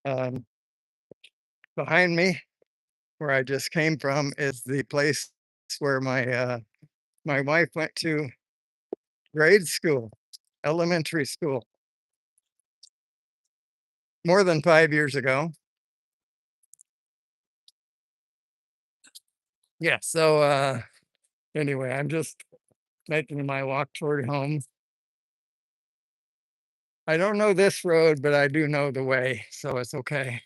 Um, Behind me, where I just came from, is the place where my wife went to grade school, elementary school, more than 5 years ago. Yeah. So anyway, I'm just making my walk toward home. I don't know this road, but I do know the way, so it's okay.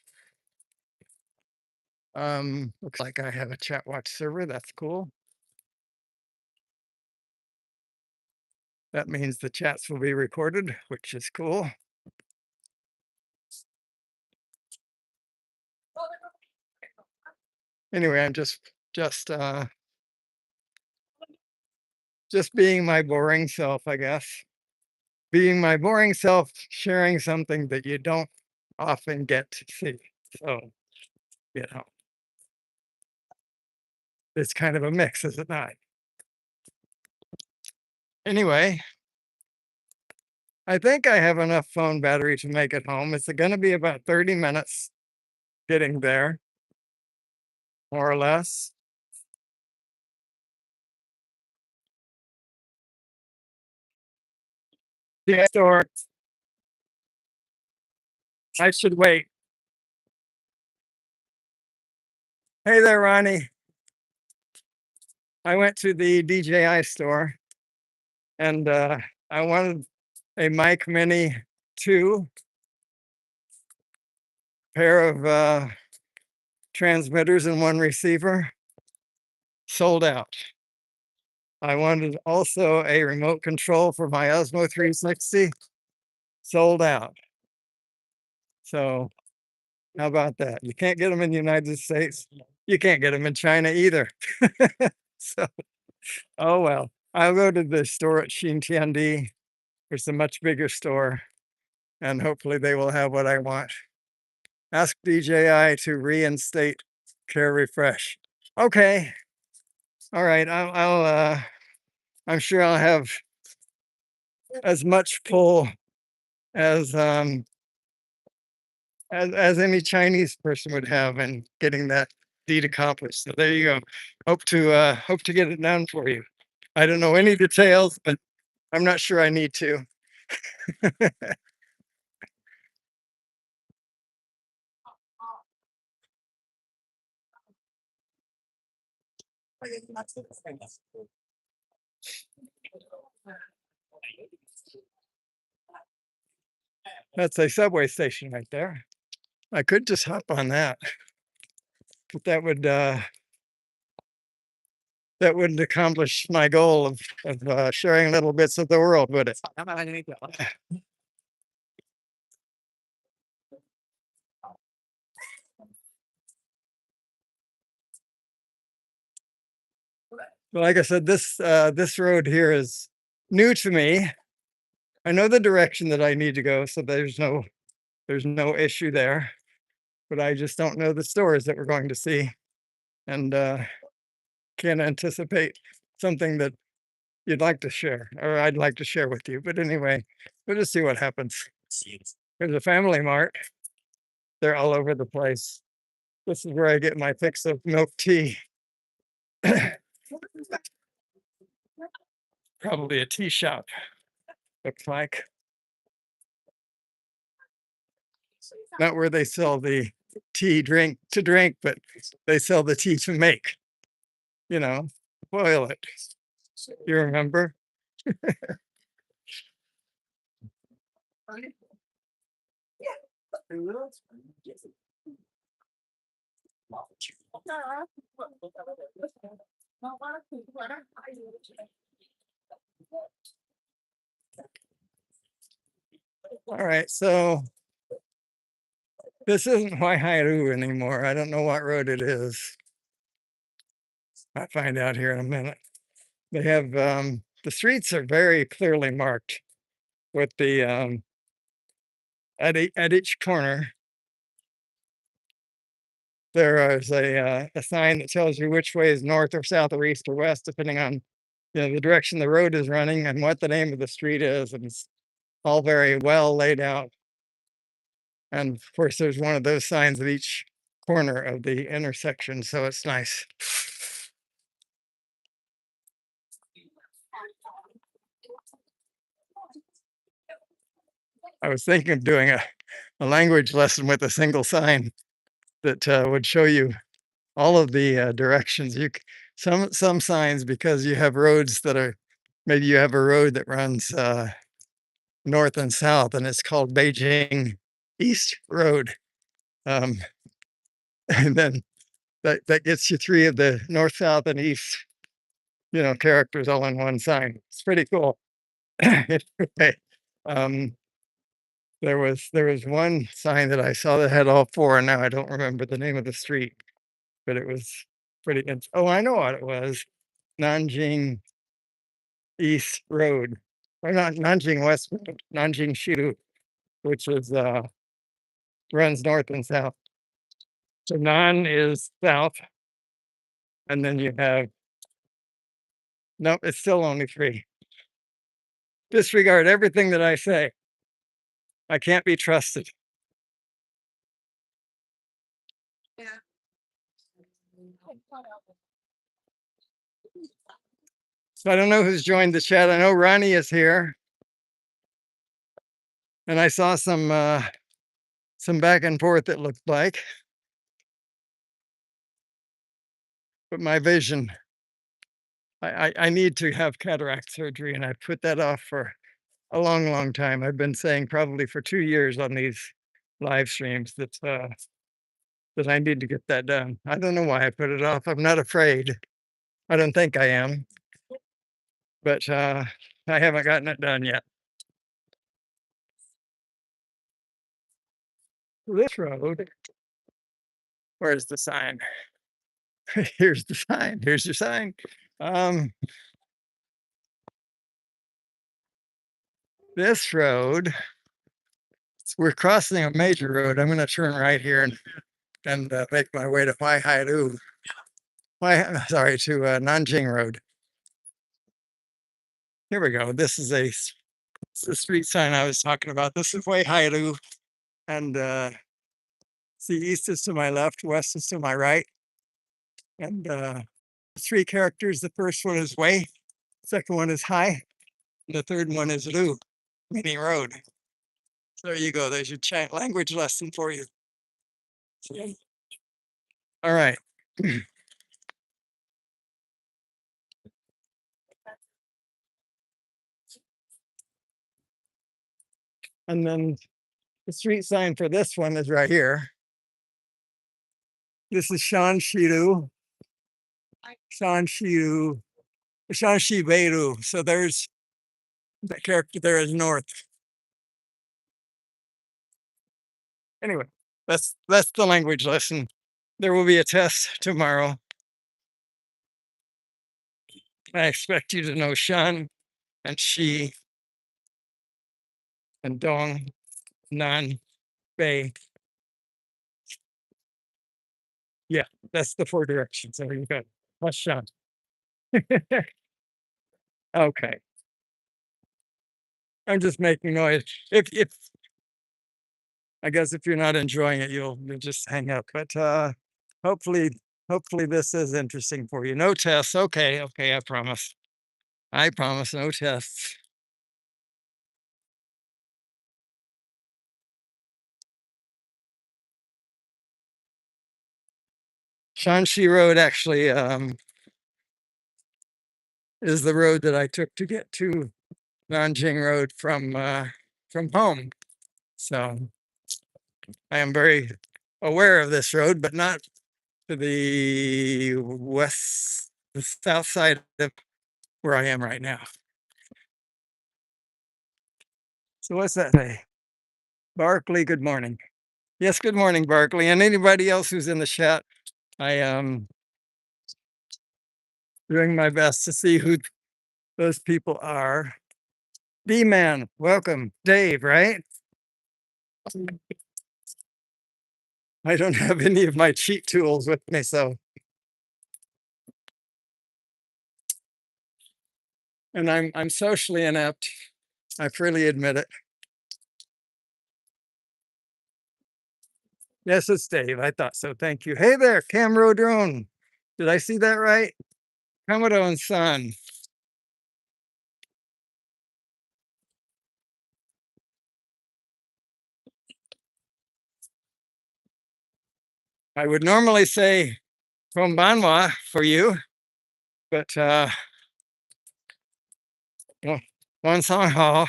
Looks like I have a chat watch server. That's cool. That means the chats will be recorded, which is cool. Anyway, I'm just being my boring self, I guess. Being my boring self, sharing something that you don't often get to see. So, you know, it's kind of a mix, is it not? Anyway, I think I have enough phone battery to make it home. It's going to be about 30 minutes getting there, more or less. The store, I should wait. Hey there, Ronnie. I went to the DJI store and I wanted a Mic Mini 2 pair of transmitters and one receiver. Sold out. I wanted also a remote control for my Osmo 360. Sold out. So how about that? You can't get them in the United States. You can't get them in China either. So, oh well. I'll go to the store at Xintiandi. It's a much bigger store, and hopefully they will have what I want. Ask DJI to reinstate Care Refresh. Okay. All right. I'm sure I'll have as much pull as as any Chinese person would have in getting that deed accomplished. So there you go. Hope to get it done for you. I don't know any details, but I'm not sure I need to. That's a subway station right there. I could just hop on that, but that wouldn't accomplish my goal of sharing little bits of the world, would it? Well, like I said, this road here is new to me. I know the direction that I need to go, so there's no issue there. But I just don't know the stores that we're going to see, and can't anticipate something that you'd like to share, or I'd like to share with you. But anyway, we'll just see what happens. There's a Family Mart. They're all over the place. This is where I get my fix of milk tea. Probably a tea shop, looks like. Not where they sell the tea drink to drink, but they sell the tea to make, you know, boil it. You remember? All right, so this isn't Huaihai Road anymore. I don't know what road it is. I'll find out here in a minute. They have the streets are very clearly marked with the at each corner there is a sign that tells you which way is north or south or east or west, depending on the direction the road is running and what the name of the street is, and it's all very well laid out. And of course, there's one of those signs at each corner of the intersection, so it's nice. I was thinking of doing a language lesson with a single sign that would show you all of the directions. Some signs, because you have roads that are, maybe you have a road that runs north and south, and it's called Beijing East Road. Um, and then that gets you three of the north, south, and east, characters all in one sign. It's pretty cool. Anyway, um, there was one sign that I saw that had all four, and now I don't remember the name of the street, but it was pretty. Oh, I know what it was. Nanjing East Road, or not Nanjing West Road, Nanjing Shiru, which is runs north and south. So Nan is south, and then you have no. It's still only three. Disregard everything that I say. I can't be trusted. So I don't know who's joined the chat. I know Ronnie is here, and I saw some back and forth, it looked like. But my vision, I need to have cataract surgery, and I put that off for a long, long time. I've been saying probably for 2 years on these live streams that I need to get that done. I don't know why I put it off. I'm not afraid. I don't think I am, but I haven't gotten it done yet. This road, where's the sign? Here's the sign. Here's your sign. This road, we're crossing a major road. I'm going to turn right here and make my way to Huaihai Road. Sorry, to Nanjing Road. Here we go. This is the street sign I was talking about. This is Huaihai Road, and see, east is to my left, west is to my right, and three characters. The first one is Wei, second one is Hai, and the third one is Ru, meaning road. So there you go. There's your language lesson for you. All right. And then the street sign for this one is right here. This is Shanshiru. Shanshiru. Shanshiberu. So there's the character there is north. Anyway, that's the language lesson. There will be a test tomorrow. I expect you to know Shan and Shi and Dong, Nan, Bei. Yeah, that's the four directions. There you go. That's Shan. Okay. I'm just making noise. If I guess if you're not enjoying it, you'll just hang up. But hopefully this is interesting for you. No tests. Okay, I promise. I promise no tests. Shanxi Road actually is the road that I took to get to Nanjing Road from home. So I am very aware of this road, but not to the south side of where I am right now. So what's that say? Barkley, good morning. Yes, good morning, Barkley. And anybody else who's in the chat, I am doing my best to see who those people are. D-Man, welcome. Dave, right? I don't have any of my cheat tools with me, so. And I'm socially inept. I freely admit it. Yes, it's Dave. I thought so. Thank you. Hey there, Camro drone. Did I see that right? Commodore and Son. I would normally say Konbanwa for you, but Wansanghao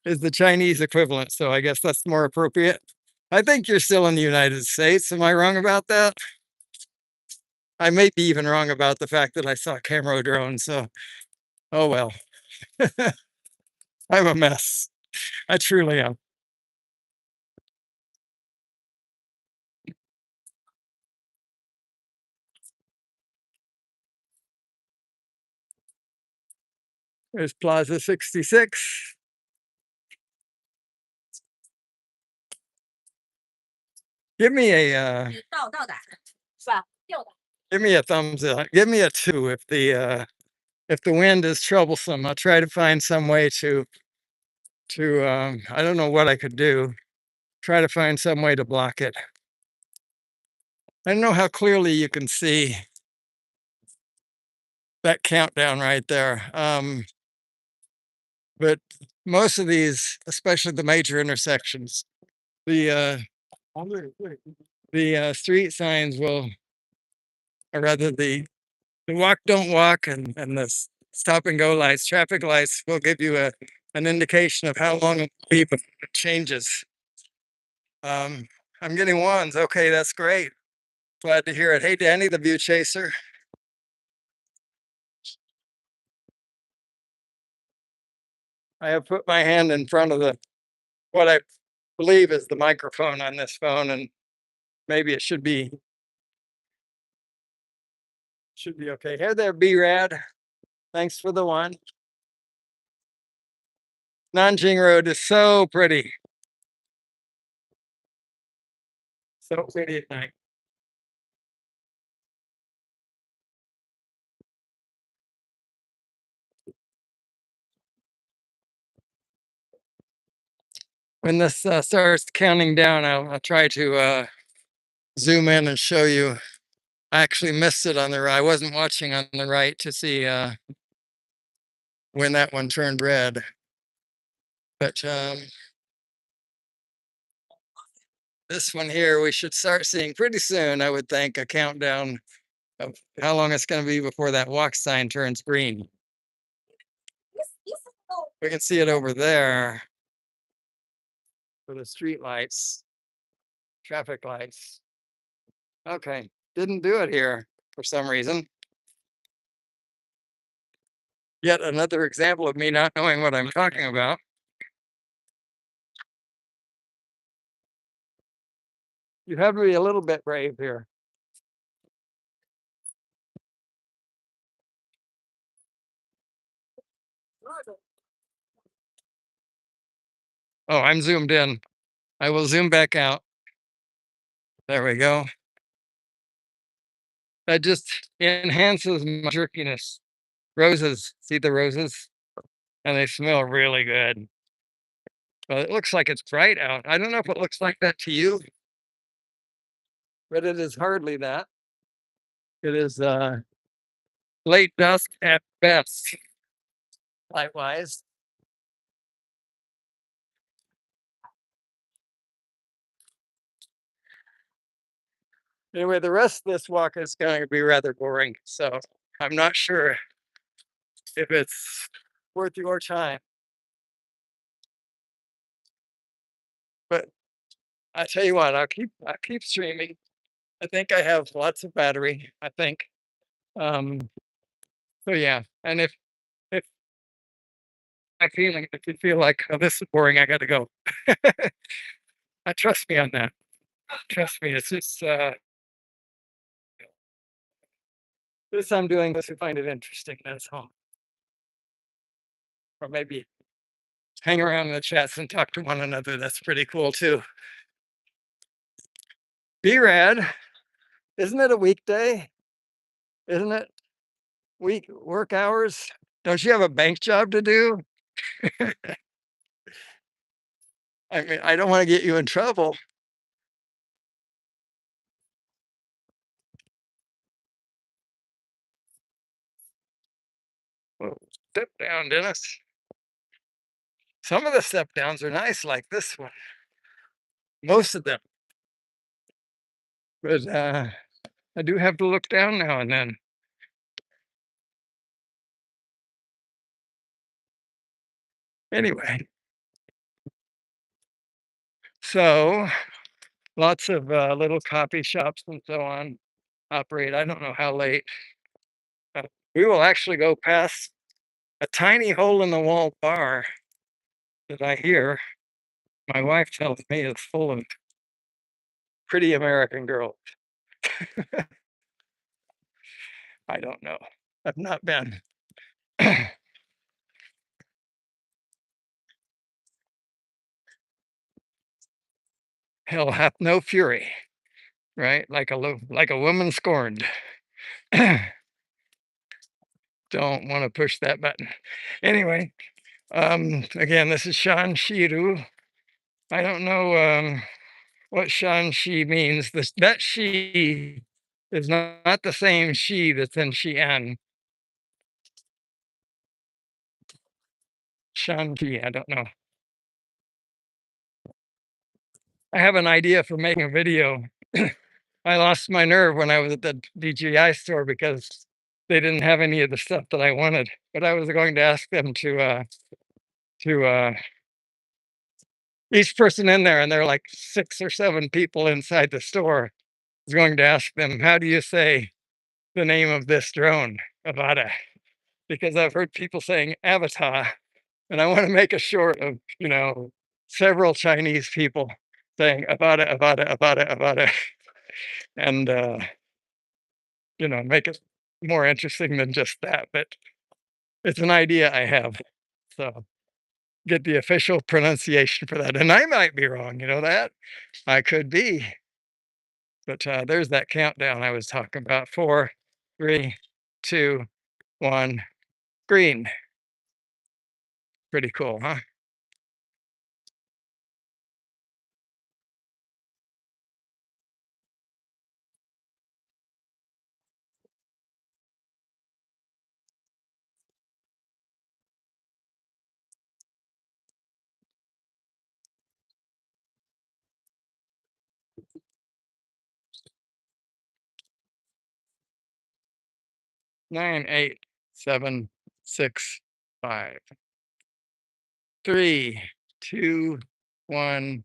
is the Chinese equivalent, so I guess that's more appropriate. I think you're still in the United States. Am I wrong about that? I may be even wrong about the fact that I saw Camro drone, so oh well. I'm a mess. I truly am. There's Plaza 66. Give me a give me a thumbs up. Give me a two if the wind is troublesome. I'll try to find some way to I don't know what I could do. Try to find some way to block it. I don't know how clearly you can see that countdown right there. But most of these, especially the major intersections, the street signs will, or rather the walk don't walk and the stop and go lights, traffic lights will give you an indication of how long it will be before it changes. I'm getting ones. Okay, that's great. Glad to hear it. Hey, Danny, the view chaser. I have put my hand in front of the what I believe is the microphone on this phone, and maybe it should be okay. Hey there, B-Rad. Thanks for the one. Nanjing Road is so pretty. So pretty at night. When this starts counting down, I'll try to zoom in and show you. I actually missed it on the right. I wasn't watching on the right to see when that one turned red. But this one here, we should start seeing pretty soon, I would think, a countdown of how long it's going to be before that walk sign turns green. We can see it over there for the street lights, traffic lights. Okay, didn't do it here for some reason. Yet another example of me not knowing what I'm talking about. You have to be a little bit brave here. Oh, I'm zoomed in. I will zoom back out. There we go. That just enhances my jerkiness. Roses, see the roses? And they smell really good. But it looks like it's bright out. I don't know if it looks like that to you, but it is hardly that. It is late dusk at best, light-wise. Anyway, the rest of this walk is going to be rather boring, so I'm not sure if it's worth your time. But I tell you what, I'll keep streaming. I think I have lots of battery. I think. Um, so yeah, and if if you feel like oh, this is boring, I got to go. Trust me on that. Trust me. It's just this I'm doing this to find it interesting. That's all. Or maybe hang around in the chats and talk to one another. That's pretty cool too. B-Rad, isn't it a weekday? Isn't it work hours? Don't you have a bank job to do? I mean, I don't want to get you in trouble. Whoa, step down, Dennis. Some of the step downs are nice, like this one. Most of them. But I do have to look down now and then. Anyway, so lots of little coffee shops and so on operate. I don't know how late. Uh, we will actually go past a tiny hole in the wall bar that I hear my wife tells me is full of pretty American girls. I don't know. I've not been. Hell hath no fury, right? Like a woman scorned. Don't want to push that button. Anyway, again, this is Shan Shiru. I don't know what Shan Shi means. That Shi is not the same Shi that's in Xi'an. Shan Shi, I don't know. I have an idea for making a video. I lost my nerve when I was at the DJI store because they didn't have any of the stuff that I wanted. But I was going to ask them to each person in there, and there are like 6 or 7 people inside the store. I was going to ask them, how do you say the name of this drone, Avata? Because I've heard people saying Avatar, and I want to make a short of, several Chinese people saying Avata, Avata, Avata, Avata, and make it more interesting than just that. But it's an idea I have. So get the official pronunciation for that. And I might be wrong, you know that? I could be. But there's that countdown I was talking about. 4, 3, 2, 1, green. Pretty cool, huh? Nine, 8, 7, 6, 5, 3, 2, 1.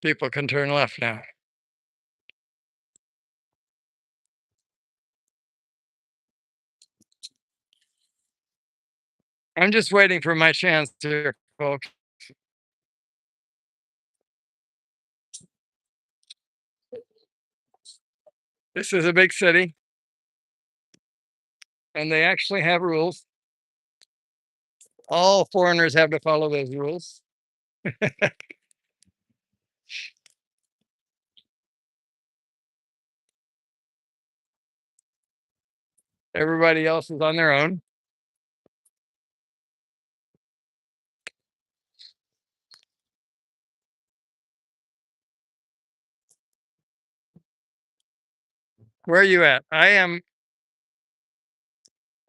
People can turn left now. I'm just waiting for my chance here, folks. This is a big city, and they actually have rules. All foreigners have to follow those rules. Everybody else is on their own. Where are you at? I am.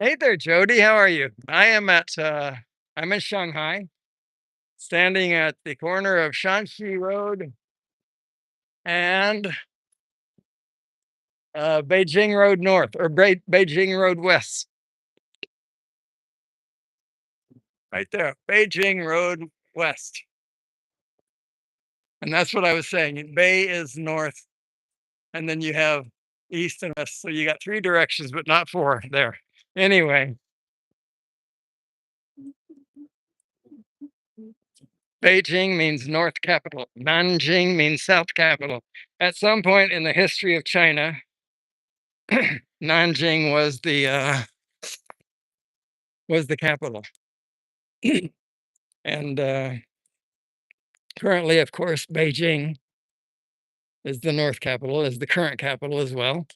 Hey there, Jody. How are you? I am at. I'm in Shanghai, standing at the corner of Shanxi Road and Beijing Road North, or Beijing Road West. Right there, Beijing Road West. And that's what I was saying. Bay is north, and then you have east and west. So you got 3 directions, but not 4 there. Anyway, Beijing means north capital. Nanjing means south capital. At some point in the history of China, Nanjing was the capital. And currently, of course, Beijing is the north capital, is the current capital as well.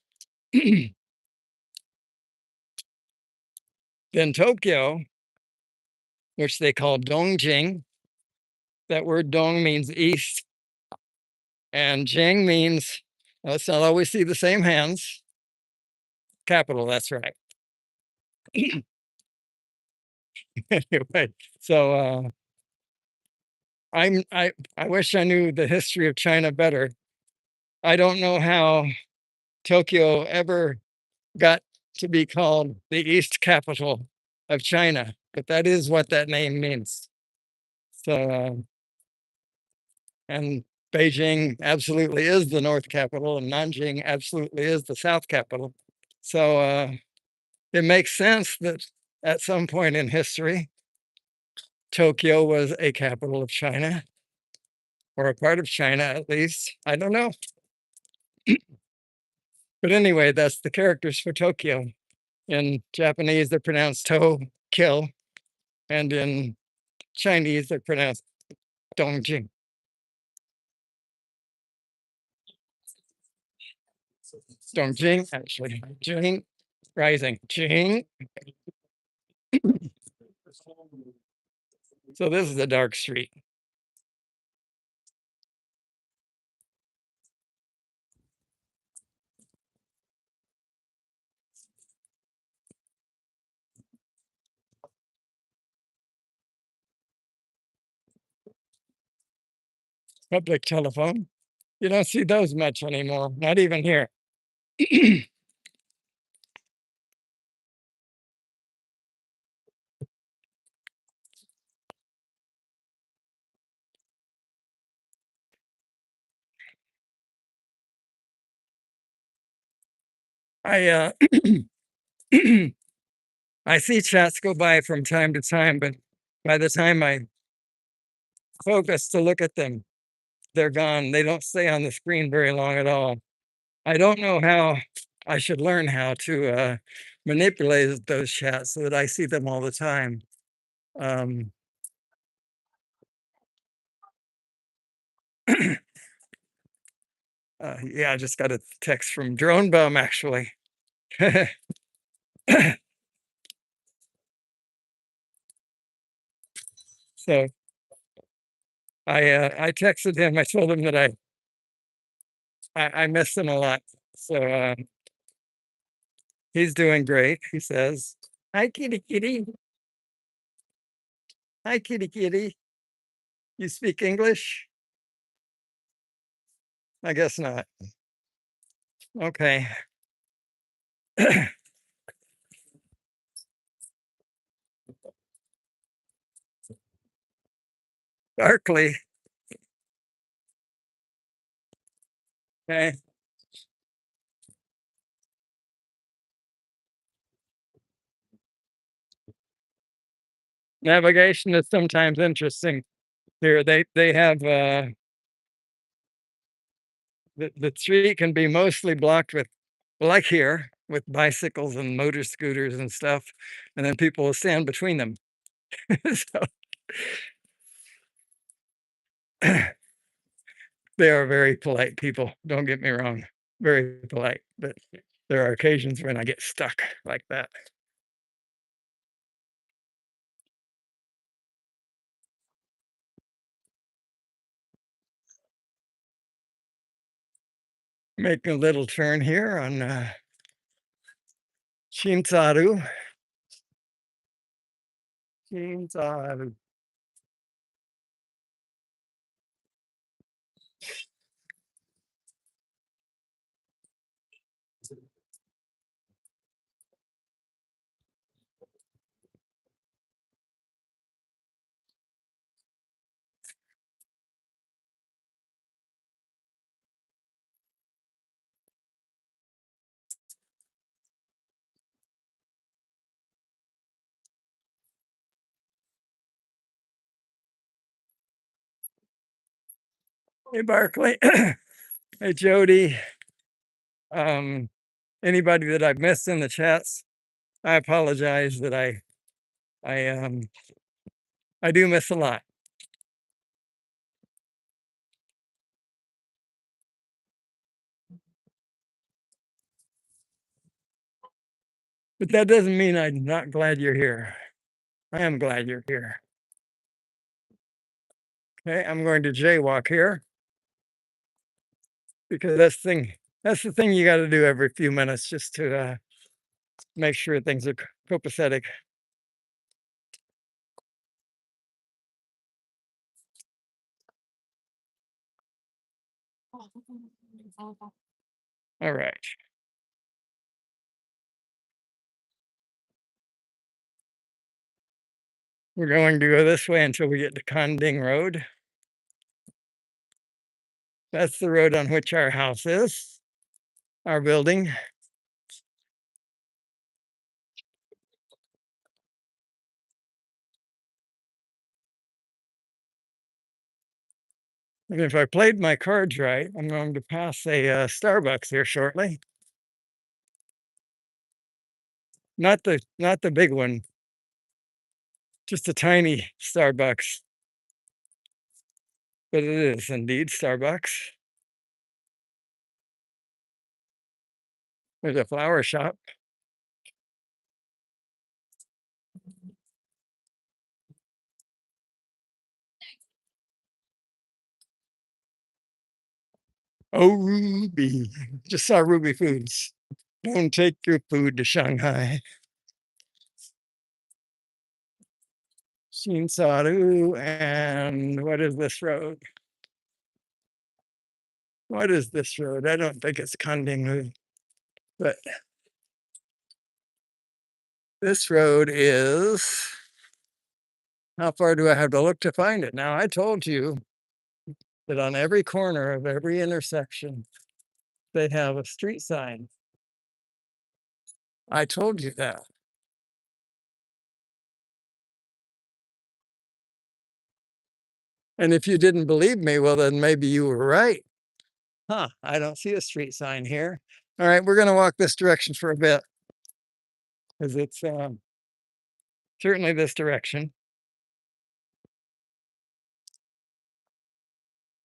Then Tokyo, which they call Dongjing. That word dong means east, and jing means, let's not always see the same hands. Capital, that's right. Anyway, so I wish I knew the history of China better. I don't know how Tokyo ever got to be called the East capital of China, but that is what that name means. So, and Beijing absolutely is the North capital, and Nanjing absolutely is the South capital. So it makes sense that at some point in history, Tokyo was a capital of China, or a part of China at least. I don't know. But anyway, that's the characters for Tokyo. In Japanese, they're pronounced to, kill, and in Chinese, they're pronounced dongjing. Dongjing, actually. Jing, rising. Jing. So this is a dark street. Public telephone. You don't see those much anymore, not even here. I I see chats go by from time to time, but by the time I focus to look at them, they're gone. They don't stay on the screen very long at all. I don't know how I should learn how to manipulate those chats so that I see them all the time. Um, yeah, I just got a text from Drone Bum actually. So I texted him. I told him that I miss him a lot. So he's doing great. He says, "Hi, kitty, kitty. Hi, kitty, kitty. You speak English?" I guess not. Okay. Darkly. Okay. Navigation is sometimes interesting. Here they have the street can be mostly blocked with, like here, with bicycles and motor scooters and stuff, and then people will stand between them. So they are very polite people. Don't get me wrong, very polite, but there are occasions when I get stuck like that. Making a little turn here on Shinzaru. Shinzaru. Hey, Barkley. Hey, Jody. Um, Anybody that I've missed in the chats, I apologize that I I do miss a lot. But that doesn't mean I'm not glad you're here. I am glad you're here. Okay, I'm going to jaywalk here because that's the thing you got to do every few minutes just to make sure things are copacetic. All right. We're going to go this way until we get to Nanjing Road. That's the road on which our house is, our building. And if I played my cards right, I'm going to pass a Starbucks here shortly. Not the big one, just a tiny Starbucks. But it is indeed Starbucks. There's a flower shop. Oh, Ruby. Just saw Ruby Foods. Don't take your food to Shanghai. Shinsaru, and what is this road? What is this road? I don't think it's Kanding, but this road is. How far do I have to look to find it? Now, I told you that on every corner of every intersection, they have a street sign. I told you that. And if you didn't believe me, well, then maybe you were right. Huh, I don't see a street sign here. All right, we're going to walk this direction for a bit because it's certainly this direction.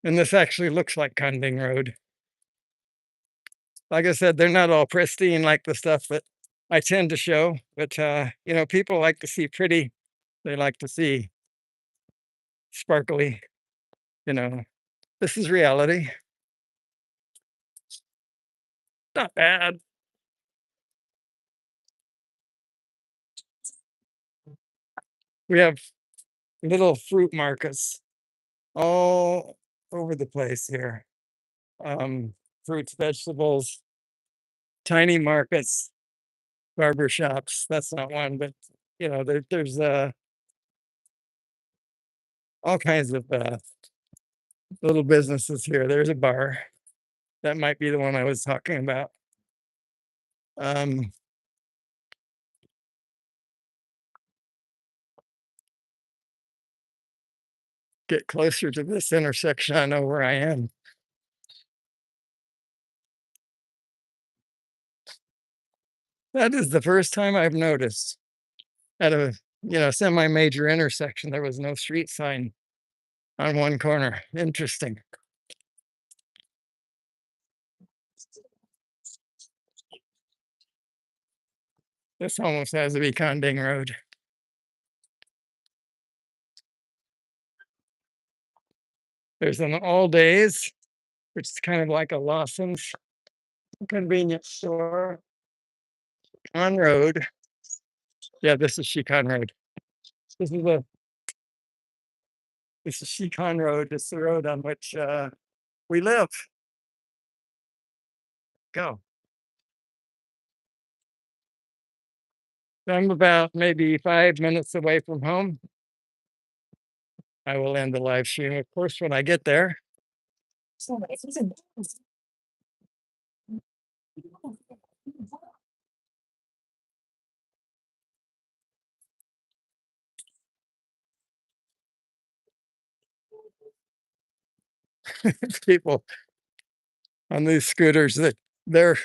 And this actually looks like Kanding Road. Like I said, they're not all pristine like the stuff that I tend to show, but you know, people like to see pretty. They like to see sparkly. You know, this is reality. Not bad. We have little fruit markets all over the place here. Fruits, vegetables, tiny markets, barber shops. That's not one, but you know, there's all kinds of little businesses here. There's a bar. That might be the one I was talking about. Get closer to this intersection. I know where I am. That is the first time I've noticed at a semi-major intersection there was no street sign on one corner. Interesting. This almost has to be Kanding Road. There's an all days, which is kind of like a Lawson's convenience store on road. Yeah, this is Shikon Road. This is Shikon Road. It's the road on which we live. Go. I'm about maybe 5 minutes away from home. I will end the live stream, of course, when I get there. People on these scooters that they're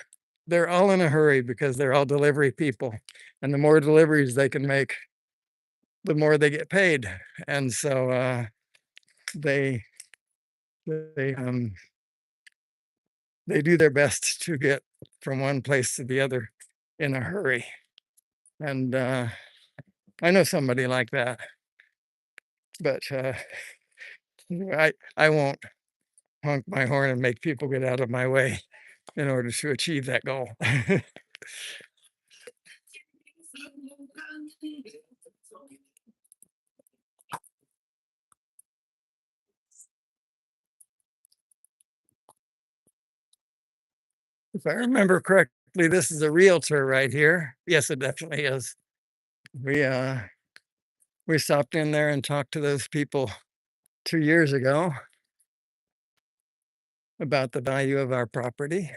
they're all in a hurry because they're all delivery people, and the more deliveries they can make, the more they get paid, and so they they um they do their best to get from one place to the other in a hurry. And I know somebody like that, but I won't honk my horn and make people get out of my way in order to achieve that goal. If I remember correctly, this is a realtor right here. Yes, it definitely is. We, uh, we stopped in there and talked to those people 2 years ago about the value of our property.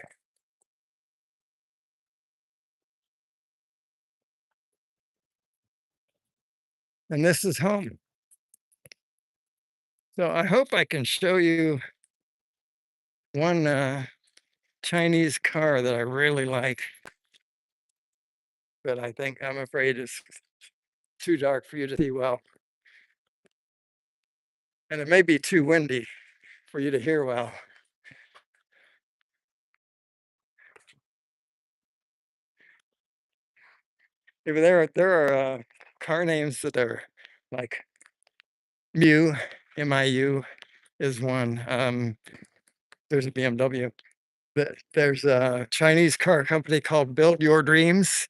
And this is home. So I hope I can show you one, Chinese car that I really like, but I'm afraid it's too dark for you to see well, and it may be too windy for you to hear well. If there are car names that are like Miu, MIU is one. There's a BMW. There's a Chinese car company called Build Your Dreams.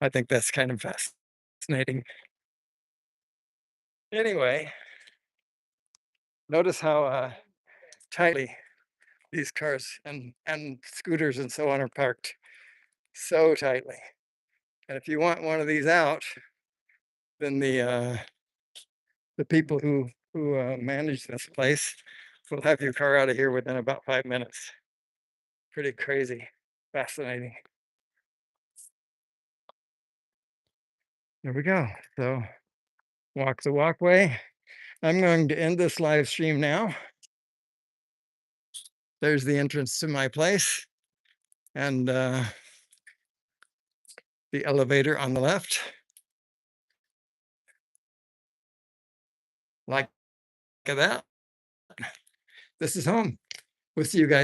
I think that's kind of fascinating. Anyway, notice how tightly these cars and scooters and so on are parked so tightly. And if you want one of these out, then the people who manage this place will have your car out of here within about 5 minutes. Pretty crazy, fascinating. There we go. So walk the walkway. I'm going to end this live stream now. There's the entrance to my place and the elevator on the left. Like that. This is home. We'll see you guys.